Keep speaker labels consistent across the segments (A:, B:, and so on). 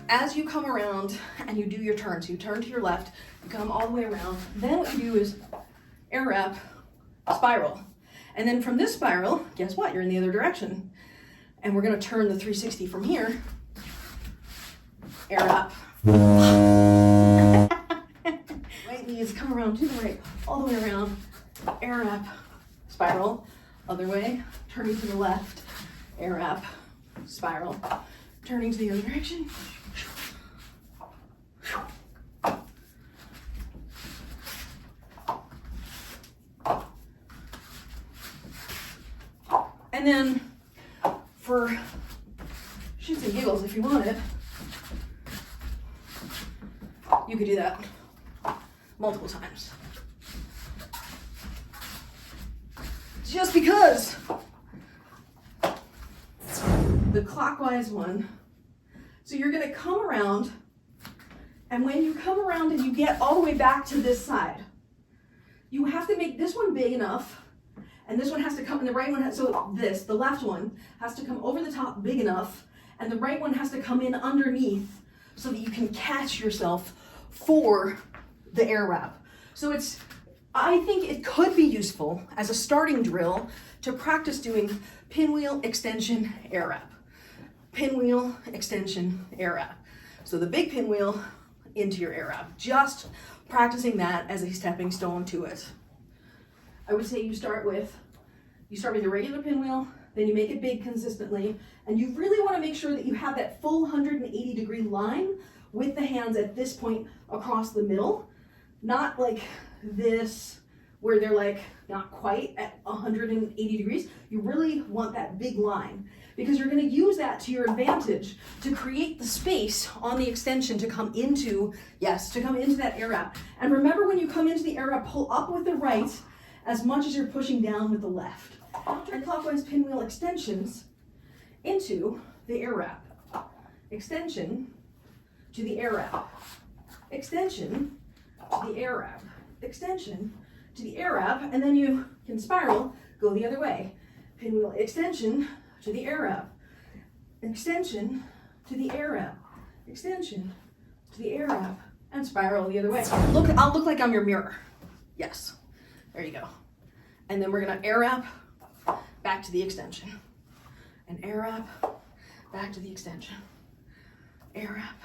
A: as you come around and you do your turn, so you turn to your left, you come all the way around, then what you do is air wrap, spiral. And then from this spiral, guess what? You're in the other direction. And we're gonna turn the 360 from here, air wrap. Right knees come around to the right, all the way around, air wrap, spiral, other way, turning to the left, air wrap, spiral, turning to the other direction. And then for shits and giggles, if you wanted, you could do that multiple times. Just because the clockwise one, so you're gonna come around, and when you come around and you get all the way back to this side, you have to make this one big enough, and this one has to come, and the right one has, so this, the left one, has to come over the top big enough, and the right one has to come in underneath so that you can catch yourself for the air wrap. So it's, I think it could be useful as a starting drill to practice doing pinwheel, extension, air wrap. Pinwheel, extension, air wrap. So the big pinwheel into your air wrap. Just practicing that as a stepping stone to it. I would say you start with your regular pinwheel, then you make it big consistently, and you really want to make sure that you have that full 180-degree line with the hands at this point across the middle, not like this where they're like not quite at 180 degrees. You really want that big line because you're going to use that to your advantage to create the space on the extension to come into, yes, to come into that air wrap. And remember, when you come into the air wrap, pull up with the right as much as you're pushing down with the left. Counterclockwise pinwheel extensions into the air wrap. Extension to the air wrap. Extension to the air wrap. Extension to the air wrap, and then you can spiral, go the other way. Pinwheel extension to the air wrap. Extension to the air wrap. Extension to the air wrap, and spiral the other way. Look, I'll look like I'm your mirror. Yes, there you go. And then we're gonna air wrap back to the extension. And air wrap back to the extension. Air wrap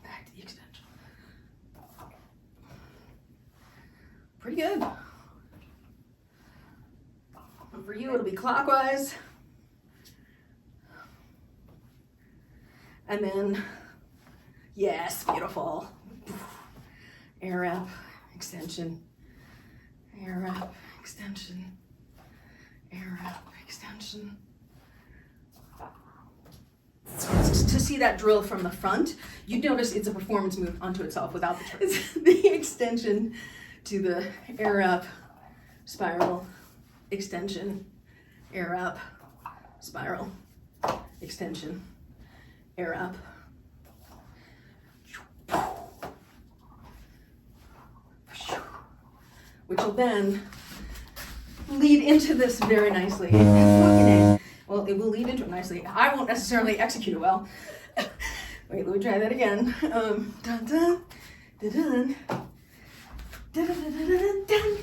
A: back to the extension. Pretty good. And for you, it'll be clockwise. And then, yes, beautiful. Air wrap, extension. Air wrap, extension. Air wrap, extension. To see that drill from the front, you'd notice it's a performance move unto itself without the turn. It's the extension to the air wrap, spiral, extension, air wrap, spiral, extension, air wrap. Which will then lead into this very nicely. Well, it will lead into it nicely. I won't necessarily execute it well. Wait, let me try that again. Dun dun, dun dun, dun dun dun dun dun.